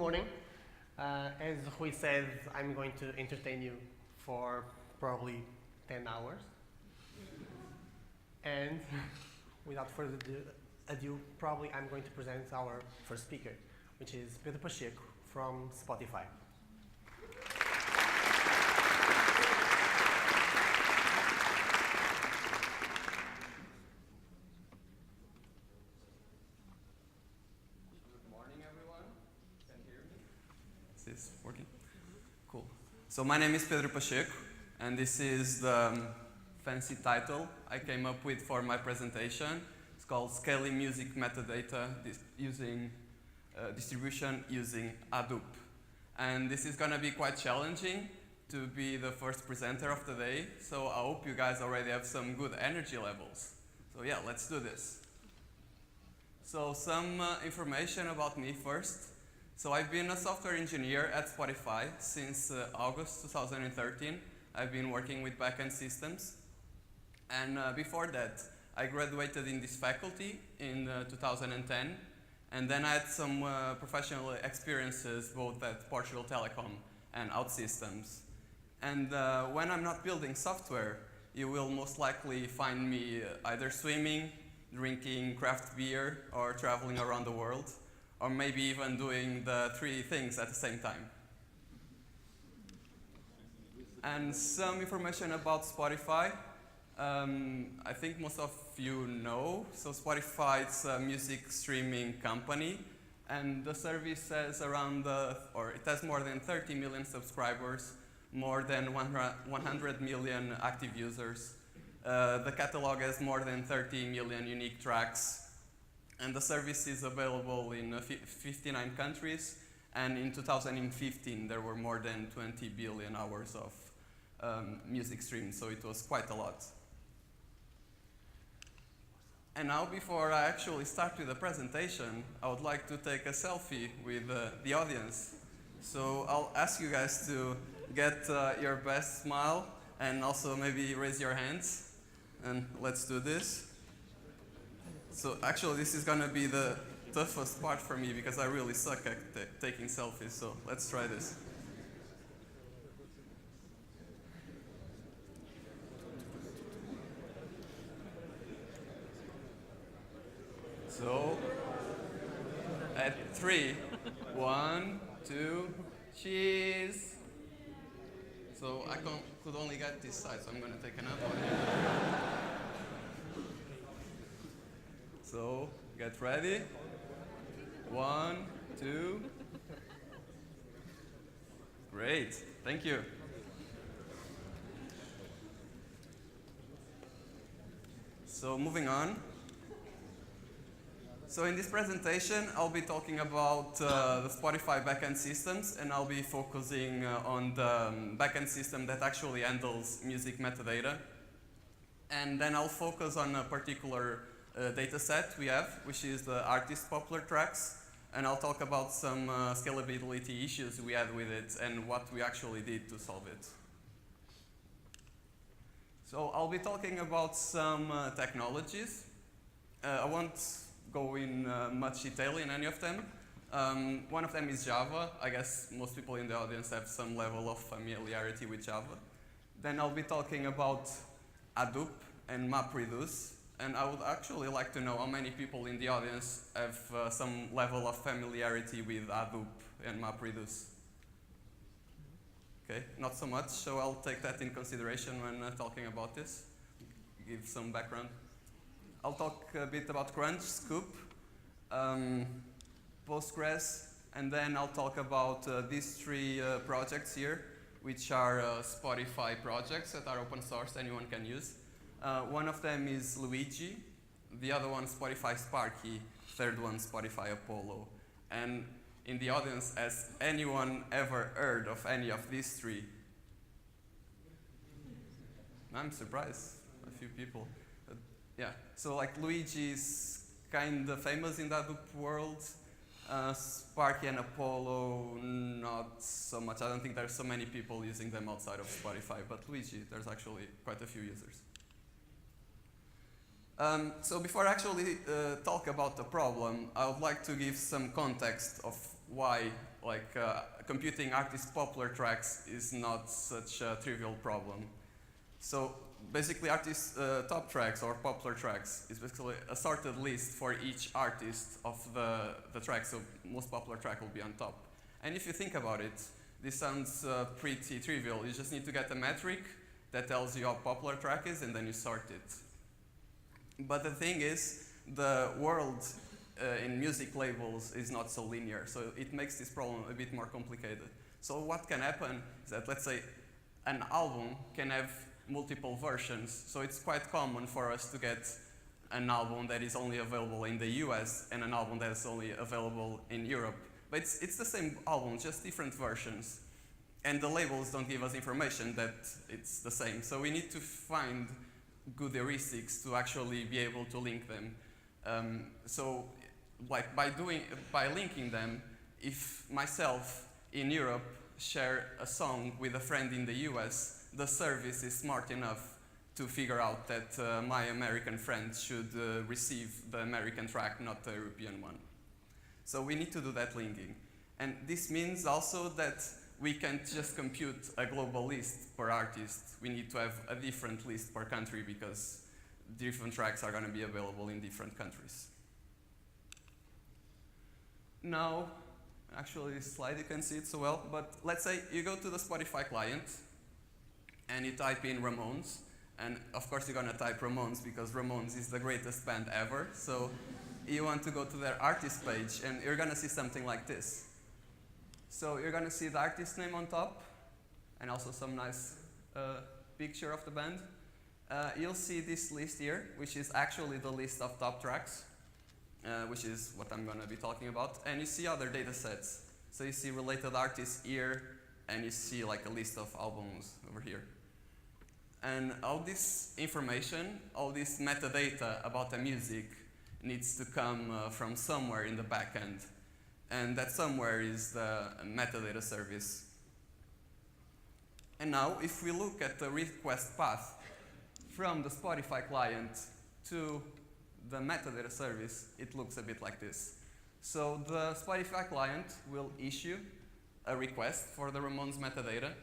morning. As Rui said, I'm going to entertain you for probably 10 hours. And without further ado, probably I'm going to present our first speaker, which is Pedro Pacheco from Spotify. Is this working? Cool. So my name is Pedro Pacheco, and this is the fancy title I came up with for my presentation. It's called Scaling Music Metadata using Distribution using Hadoop. And this is going to be quite challenging to be the first presenter of the day, so I hope you guys already have some good energy levels. So yeah, let's do this. So some information about me first. So I've been a software engineer at Spotify since August 2013. I've been working with backend systems. And before that, I graduated in this faculty in 2010. And then I had some professional experiences both at Portugal Telecom and OutSystems. And when I'm not building software, you will most likely find me either swimming, drinking craft beer, or traveling around the world, or maybe even doing the three things at the same time. And some information about Spotify. I think most of you know. So Spotify is a music streaming company, and the service has it has more than 30 million subscribers, more than 100 million active users. The catalog has more than 30 million unique tracks. And the service is available in 59 countries, and in 2015 there were more than 20 billion hours of music streamed, so it was quite a lot. And now, before I actually start with the presentation, I would like to take a selfie with the audience. So I'll ask you guys to get your best smile and also maybe raise your hands, and let's do this. So actually, this is going to be the toughest part for me because I really suck at taking selfies, so let's try this. So, at 3, 1, 2, cheese. So I could only get this side, so I'm going to take another one. So, get ready. 1, 2. Great, thank you. So, moving on. So in this presentation, I'll be talking about the Spotify backend systems, and I'll be focusing on the backend system that actually handles music metadata. And then I'll focus on a particular data set we have, which is the artist popular tracks, and I'll talk about some scalability issues we had with it and what we actually did to solve it. So I'll be talking about some technologies. I won't go in much detail in any of them. One of them is Java. I guess most people in the audience have some level of familiarity with Java. Then I'll be talking about Hadoop and MapReduce. And I would actually like to know how many people in the audience have some level of familiarity with Hadoop and MapReduce. Okay, not so much, so I'll take that in consideration when talking about this, give some background. I'll talk a bit about Crunch, Scoop, Postgres, and then I'll talk about these three projects here, which are Spotify projects that are open source, anyone can use. One of them is Luigi, the other one Spotify Sparky, third one Spotify Apollo. And in the audience, has anyone ever heard of any of these three? I'm surprised, a few people. Yeah, so like Luigi is kind of famous in the Hadoop world. Sparky and Apollo, not so much. I don't think there's so many people using them outside of Spotify, but Luigi, there's actually quite a few users. So before I actually talk about the problem, I would like to give some context of why like computing artists' popular tracks is not such a trivial problem. So basically artists' top tracks or popular tracks is basically a sorted list for each artist of the track, so most popular track will be on top. And if you think about it, this sounds pretty trivial. You just need to get a metric that tells you how popular a track is, and then you sort it. But the thing is, the world in music labels is not so linear, so it makes this problem a bit more complicated. So what can happen is that, let's say, an album can have multiple versions, so it's quite common for us to get an album that is only available in the US and an album that is only available in Europe. But it's the same album, just different versions. And the labels don't give us information that it's the same. So we need to find good heuristics to actually be able to link them. So like by linking them, if myself in Europe share a song with a friend in the US, the service is smart enough to figure out that my American friend should receive the American track, not the European one. So we need to do that linking. And this means also that we can't just compute a global list per artist. We need to have a different list per country because different tracks are going to be available in different countries. Now, actually this slide you can see it so well, but let's say you go to the Spotify client and you type in Ramones, and of course you're going to type Ramones because Ramones is the greatest band ever, so you want to go to their artist page and you're going to see something like this. So you're going to see the artist name on top and also some nice picture of the band. You'll see this list here, which is actually the list of top tracks, which is what I'm going to be talking about. And you see other data sets. So you see related artists here, and you see like a list of albums over here. And all this information, all this metadata about the music needs to come from somewhere in the back end. And that somewhere is the metadata service. And now, if we look at the request path from the Spotify client to the metadata service, it looks a bit like this. So the Spotify client will issue a request for the Ramones metadata,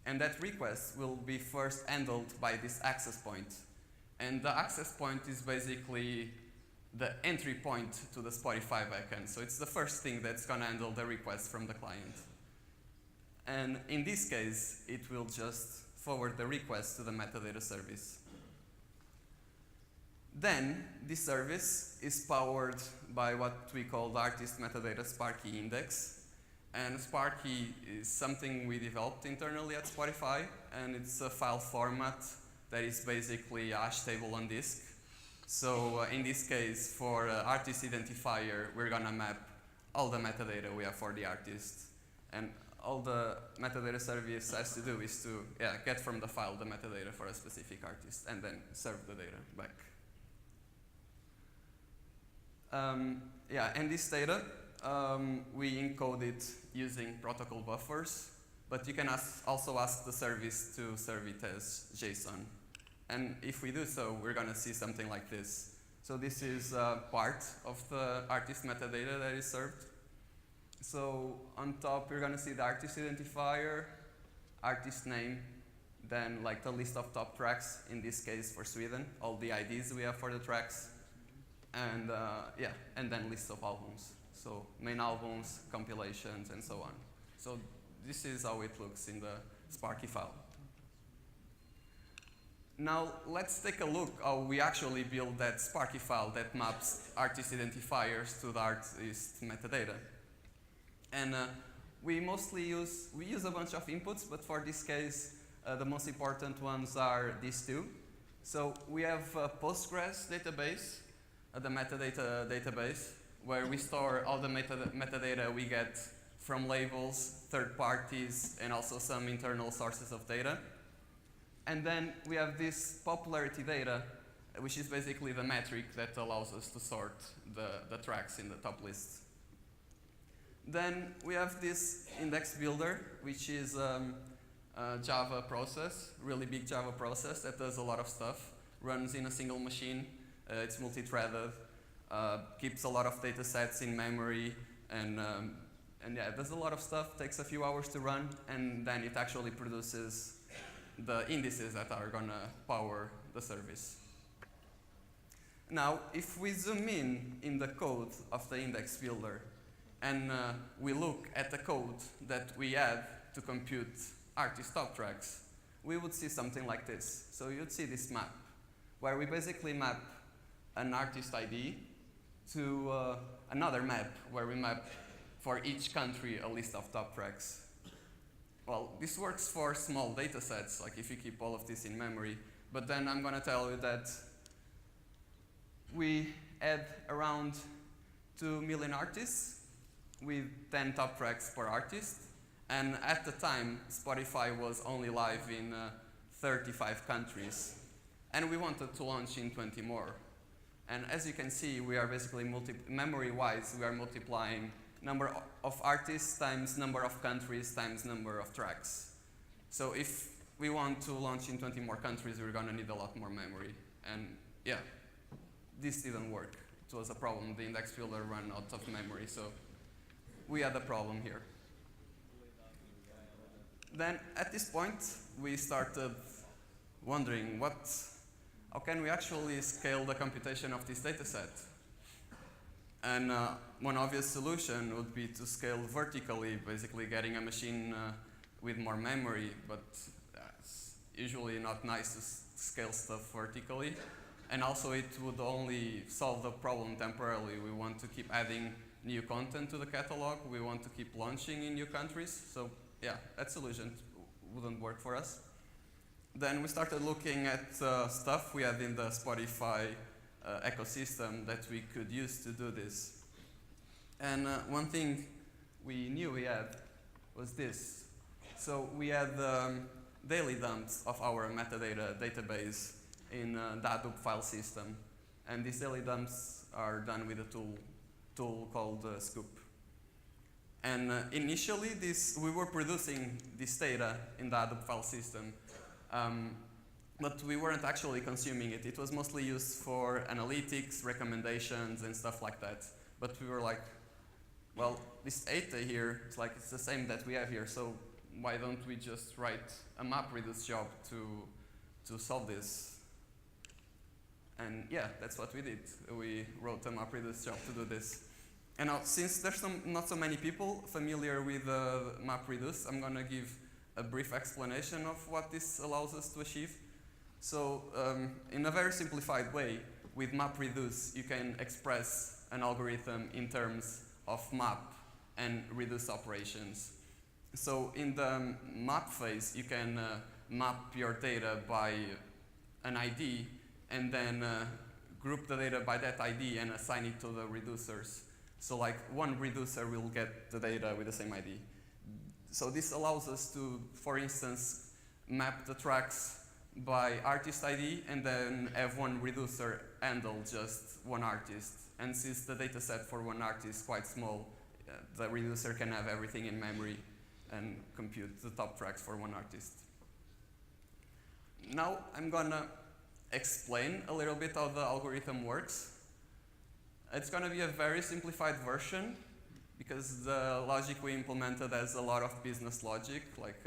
and that request will be first handled by this access point. And the access point is basically the entry point to the Spotify backend. So it's the first thing that's going to handle the request from the client. And in this case, it will just forward the request to the metadata service. Then, this service is powered by what we call the artist metadata Sparky index. And Sparky is something we developed internally at Spotify, and it's a file format that is basically a hash table on disk. So in this case, for artist identifier, we're going to map all the metadata we have for the artist. And all the metadata service has to do is to get from the file the metadata for a specific artist and then serve the data back. And this data, we encode it using protocol buffers, but you can also ask the service to serve it as JSON. And if we do so, we're going to see something like this. So this is part of the artist metadata that is served. So on top, you're going to see the artist identifier, artist name, then like the list of top tracks, in this case for Sweden, all the IDs we have for the tracks, and and then list of albums. So main albums, compilations, and so on. So this is how it looks in the Sparky file. Now let's take a look how we actually build that Sparky file that maps artist identifiers to the artist metadata. And we use a bunch of inputs, but for this case, the most important ones are these two. So we have a Postgres database, the metadata database, where we store all the metadata we get from labels, third parties, and also some internal sources of data. And then we have this popularity data, which is basically the metric that allows us to sort the tracks in the top list. Then we have this index builder, which is a Java process, really big Java process that does a lot of stuff, runs in a single machine, it's multi-threaded, keeps a lot of data sets in memory, and And yeah, it does a lot of stuff, takes a few hours to run, and then it actually produces the indices that are gonna power the service. Now, if we zoom in the code of the index builder, and we look at the code that we add to compute artist top tracks, we would see something like this. So you'd see this map, where we basically map an artist ID to another map, where we map for each country a list of top tracks. Well, this works for small data sets, like if you keep all of this in memory, but then I'm gonna tell you that we had around 2 million artists with 10 top tracks per artist, and at the time, Spotify was only live in 35 countries, and we wanted to launch in 20 more. And as you can see, we are basically memory-wise, we are multiplying number of artists times number of countries times number of tracks. So if we want to launch in 20 more countries, we're gonna need a lot more memory. And yeah, this didn't work. It was a problem. The index builder ran out of memory, so we had a problem here. Then at this point, we started wondering how can we actually scale the computation of this data set? And one obvious solution would be to scale vertically, basically getting a machine with more memory, but it's usually not nice to scale stuff vertically. And also it would only solve the problem temporarily. We want to keep adding new content to the catalog. We want to keep launching in new countries. So yeah, that solution wouldn't work for us. Then we started looking at stuff we had in the Spotify ecosystem that we could use to do this. And one thing we knew we had was this. So we had daily dumps of our metadata database in the Hadoop file system. And these daily dumps are done with a tool called Scoop. And initially, we were producing this data in the Hadoop file system, but we weren't actually consuming it. It was mostly used for analytics, recommendations, and stuff like that. But we were like, well, this data here, it's the same that we have here, so why don't we just write a MapReduce job to solve this? And yeah, that's what we did. We wrote a MapReduce job to do this. And now, since there's not so many people familiar with MapReduce, I'm going to give a brief explanation of what this allows us to achieve. So, in a very simplified way, with MapReduce, you can express an algorithm in terms of map and reduce operations. So, in the map phase, you can map your data by an ID, and then group the data by that ID and assign it to the reducers. So like one reducer will get the data with the same ID. So this allows us to, for instance, map the tracks by artist ID and then have one reducer handle just one artist. And since the data set for one artist is quite small, the reducer can have everything in memory and compute the top tracks for one artist. Now I'm gonna explain a little bit how the algorithm works. It's going to be a very simplified version because the logic we implemented has a lot of business logic, like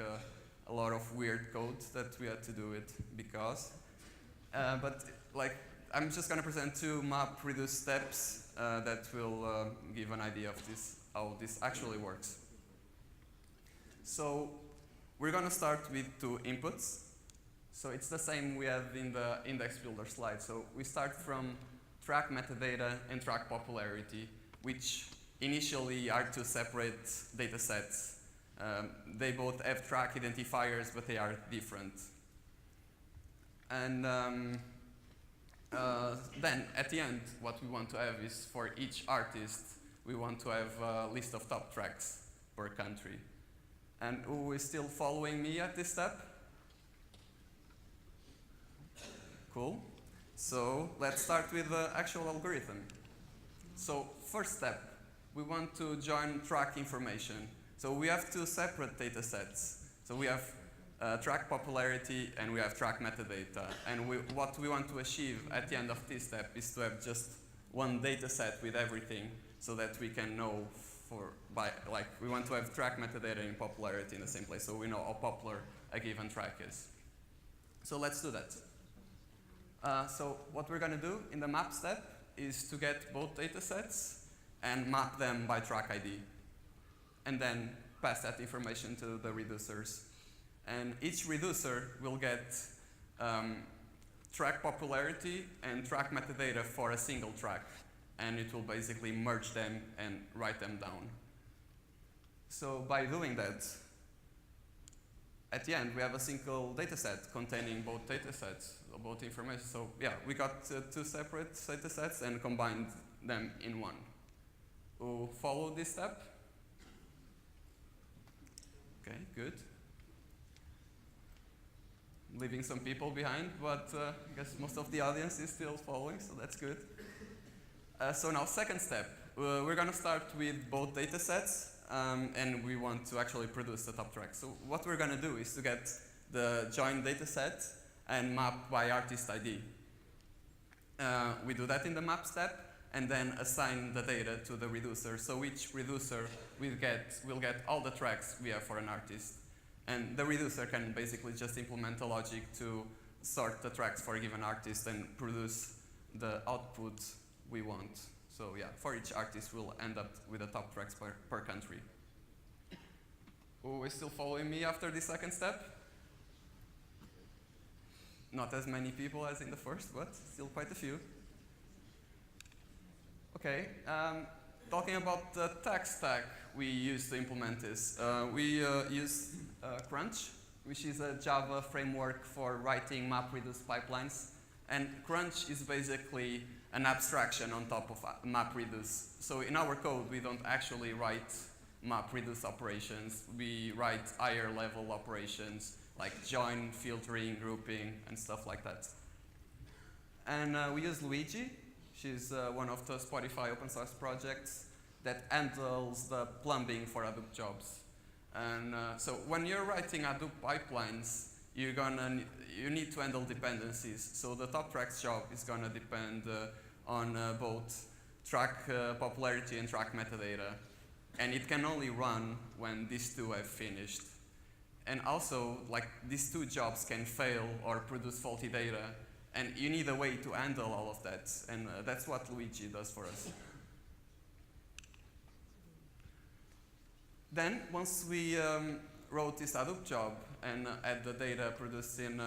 a lot of weird code that we had to do it because. But like, I'm just going to present two MapReduce steps that will give an idea of how this actually works. So we're going to start with two inputs. So it's the same we have in the index builder slide. So we start from track metadata and track popularity, which initially are two separate data sets. They both have track identifiers, but they are different. And then at the end, what we want to have is for each artist, we want to have a list of top tracks per country. And who is still following me at this step? Cool. So let's start with the actual algorithm. So first step, we want to join track information. So we have two separate data sets. So we have track popularity and we have track metadata. And what we want to achieve at the end of this step is to have just one data set with everything so that we can know we want to have track metadata in popularity in the same place, so we know how popular a given track is. So let's do that. So what we're going to do in the map step is to get both data sets and map them by track ID, and then pass that information to the reducers. And each reducer will get track popularity and track metadata for a single track, and it will basically merge them and write them down. So by doing that, at the end we have a single data set containing both data sets, both information. So yeah, we got two separate data sets and combined them in one. We'll follow this step. Okay, good. Leaving some people behind, but I guess most of the audience is still following, so that's good. So now, second step. We're going to start with both data sets, and we want to actually produce the top track. So what we're going to do is to get the joined data set and map by artist ID. We do that in the map step, and then assign the data to the reducer. So each reducer will get all the tracks we have for an artist. And the reducer can basically just implement a logic to sort the tracks for a given artist and produce the output we want. So yeah, for each artist, we'll end up with the top tracks per country. Who is still following me after the second step? Not as many people as in the first, but still quite a few. Okay, talking about the tech stack we use to implement this. We use Crunch, which is a Java framework for writing MapReduce pipelines. And Crunch is basically an abstraction on top of MapReduce. So in our code, we don't actually write MapReduce operations. We write higher level operations like join, filtering, grouping, and stuff like that. And we use Luigi. She's one of the Spotify open source projects that handles the plumbing for Hadoop jobs. And so when you're writing Hadoop pipelines, you need to handle dependencies. So the top tracks job is going to depend on both track popularity and track metadata. And it can only run when these two have finished. And also, like, these two jobs can fail or produce faulty data. And you need a way to handle all of that. And that's what Luigi does for us. Then, once we wrote this Hadoop job and had the data produced in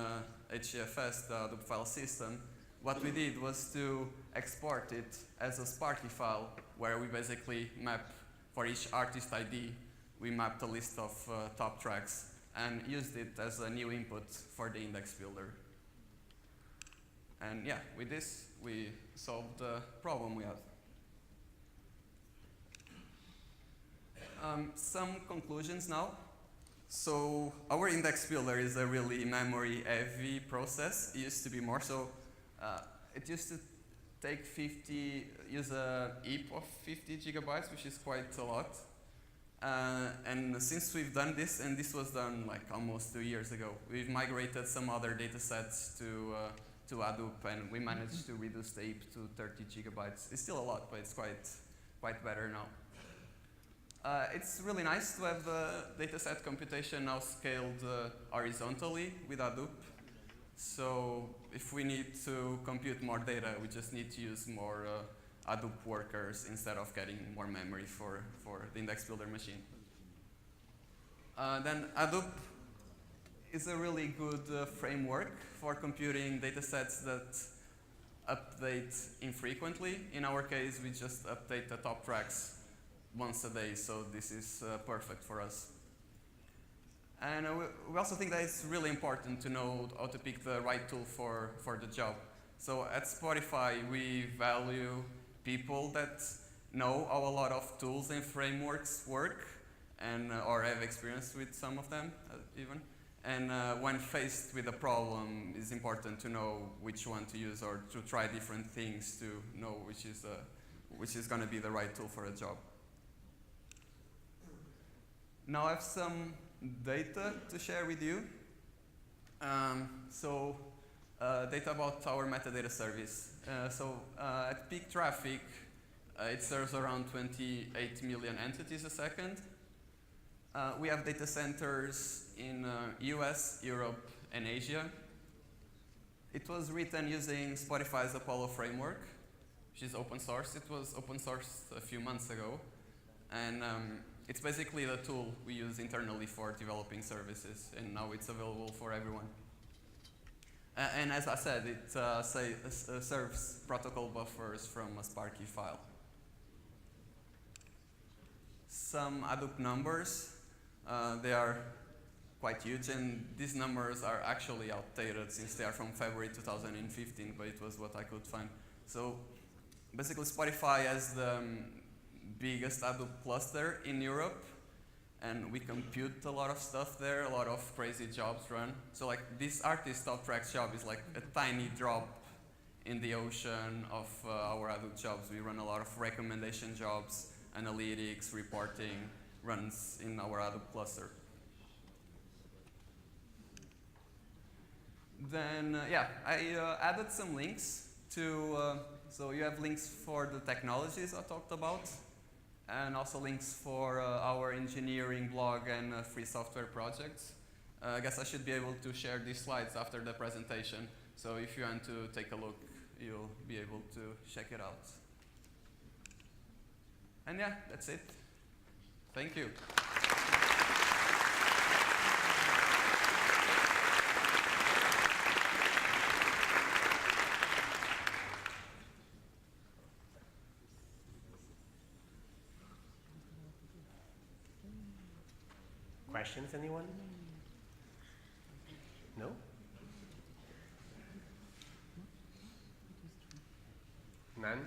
HDFS, the Hadoop file system, what we did was to export it as a Sparky file where we basically map for each artist ID, we mapped a list of top tracks and used it as a new input for the index builder. And yeah, with this, we solved the problem we had. Some conclusions now. So our index builder is a really memory-heavy process. It used to be more. So it used to take use a heap of 50 gigabytes, which is quite a lot. And since we've done this, and this was done like almost 2 years ago, we've migrated some other data sets to Hadoop, and we managed to reduce the heap to 30 gigabytes. It's still a lot, but it's quite better now. It's really nice to have the dataset computation now scaled horizontally with Hadoop. So if we need to compute more data, we just need to use more Hadoop workers instead of getting more memory for the index builder machine. Then Hadoop is a really good framework for computing datasets that update infrequently. In our case, we just update the top tracks once a day, so this is perfect for us. And we also think that it's really important to know how to pick the right tool for the job. So at Spotify, we value people that know how a lot of tools and frameworks work, and or have experience with some of them even. And when faced with a problem, it's important to know which one to use or to try different things to know which is going to be the right tool for a job. Now I have some data to share with you. Data about our metadata service. At peak traffic, It serves around 28 million entities a second. We have data centers in US, Europe, and Asia. It was written using Spotify's Apollo framework, which is open source. It was open sourced a few months ago. And it's basically the tool we use internally for developing services, and now it's available for everyone. And as I said, it serves protocol buffers from a Sparky file. Some Hadoop numbers, they are quite huge, and these numbers are actually outdated since they are from February 2015, but it was what I could find. So basically Spotify has the biggest Hadoop cluster in Europe, and we compute a lot of stuff there, a lot of crazy jobs run. So like this artist.track job is like a tiny drop in the ocean of our Hadoop jobs. We run a lot of recommendation jobs, analytics, reporting runs in our Hadoop cluster. Then, I added some links to, so you have links for the technologies I talked about, and also links for our engineering blog and free software projects. I guess I should be able to share these slides after the presentation, so if you want to take a look, you'll be able to check it out. And yeah, that's it. Thank you. Questions, anyone? No? None?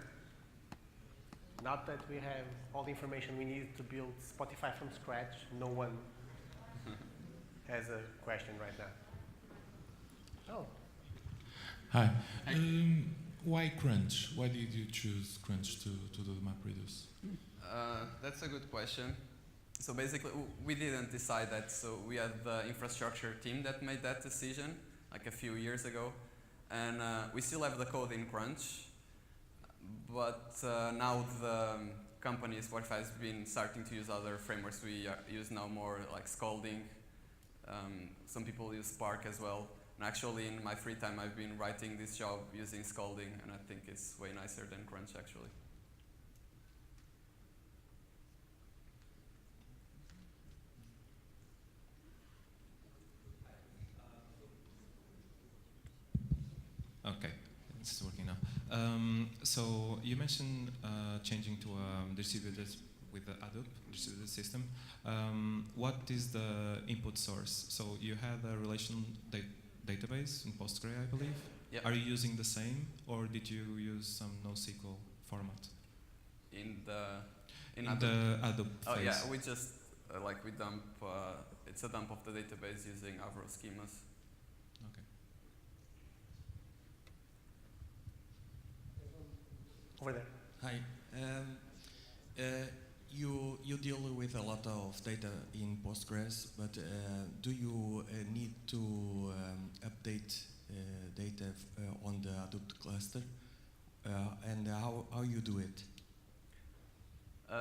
Not that we have all the information we need to build Spotify from scratch. No one has a question right now. Oh. Hi. Why Crunch? Why did you choose Crunch to do the MapReduce? That's a good question. So basically, we didn't decide that. So we had the infrastructure team that made that decision like a few years ago. And we still have the code in Crunch. But now the company Spotify has been starting to use other frameworks. We use now more like Scalding. Some people use Spark as well. And actually, in my free time, I've been writing this job using Scalding, and I think it's way nicer than Crunch, actually. Okay, it's working now. So you mentioned changing to distributed with the Hadoop distributed system. What is the input source? So you have a relational database in Postgre, I believe. Yep. Are you using the same, or did you use some NoSQL format? In Hadoop? The Hadoop Oh phase. yeah, we just we dump. It's a dump of the database using Avro schemas. Okay. Over there. Hi. You deal with a lot of data in Postgres, but do you need to update data on the Hadoop cluster? And how you do it?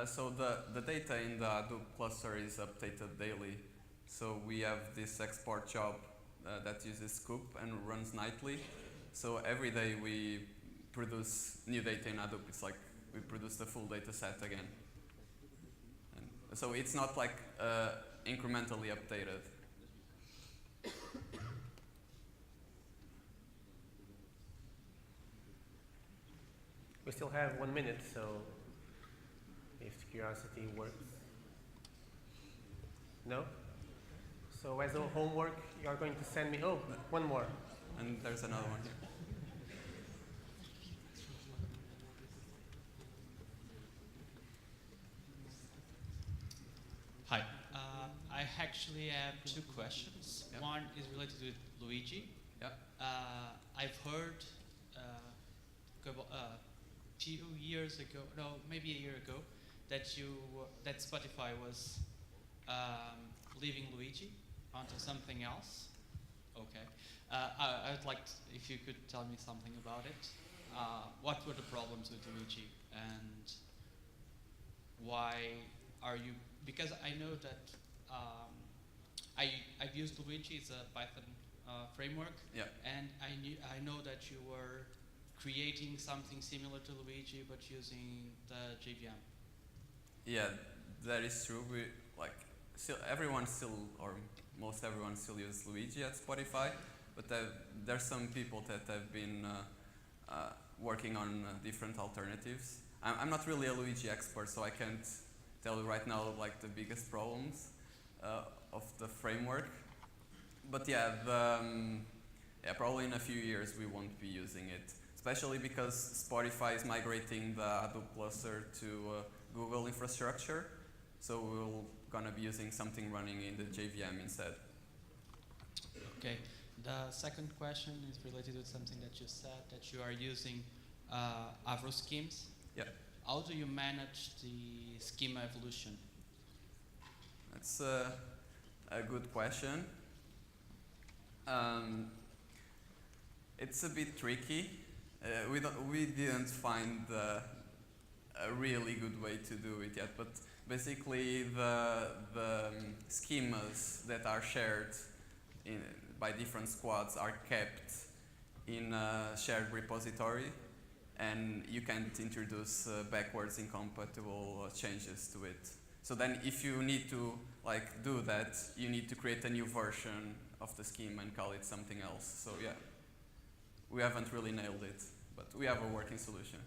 So the data in the Hadoop cluster is updated daily. So we have this export job that uses Scoop and runs nightly. So every day we produce new data in Hadoop. It's like we produce the full data set again. And so it's not like incrementally updated. We still have 1 minute, so if curiosity works. No? So as a homework, you are going to send me, oh, one more. And there's another one here. Hi. I actually have two questions. Yeah. One is related with Luigi. Yeah. I've heard a few years ago, no, maybe a year ago, that Spotify was leaving Luigi onto something else. Okay. I'd like if you could tell me something about it. What were the problems with Luigi, and why are you? Because I know that I've used Luigi. It's a Python framework, Yeah. and I know that you were creating something similar to Luigi, but using the JVM. Yeah, that is true. We everyone still, or most everyone still uses Luigi at Spotify, but there's some people that have been working on different alternatives. I'm not really a Luigi expert, so I can't tell you right now like the biggest problems of the framework. But yeah, probably in a few years we won't be using it, especially because Spotify is migrating the Hadoop cluster to Google infrastructure, so we're gonna be using something running in the JVM instead. Okay. The second question is related to something that you said, that you are using Avro schemes. Yeah. How do you manage the schema evolution? That's a good question. It's a bit tricky. We didn't find a really good way to do it yet, but basically the schemas that are shared by different squads are kept in a shared repository, and you can't introduce backwards incompatible changes to it. So then if you need to do that, you need to create a new version of the scheme and call it something else. So yeah, we haven't really nailed it, but we have a working solution.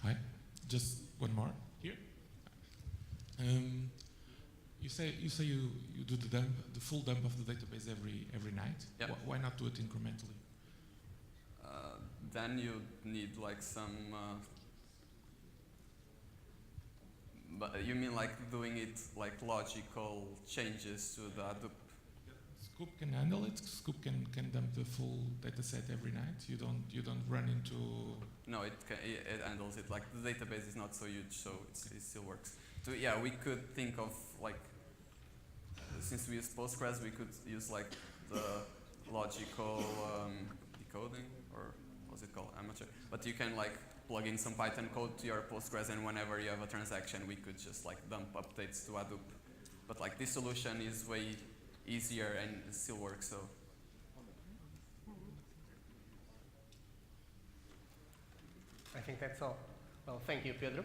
Hi, just one more here. You say you do the full dump of the database every night. Yep. Why not do it incrementally? Then you need some. But you mean doing it logical changes to the Hadoop? Scoop can handle it. Scoop can dump the full data set every night. You don't run into. No, it handles it. The database is not so huge, so it still works. So yeah, we could think of since we use Postgres, we could use the logical decoding, or what's it called? I'm not sure. But you can plug in some Python code to your Postgres, and whenever you have a transaction, we could just dump updates to Hadoop. But this solution is way easier and it still works. So. I think that's all. Well, thank you, Pedro.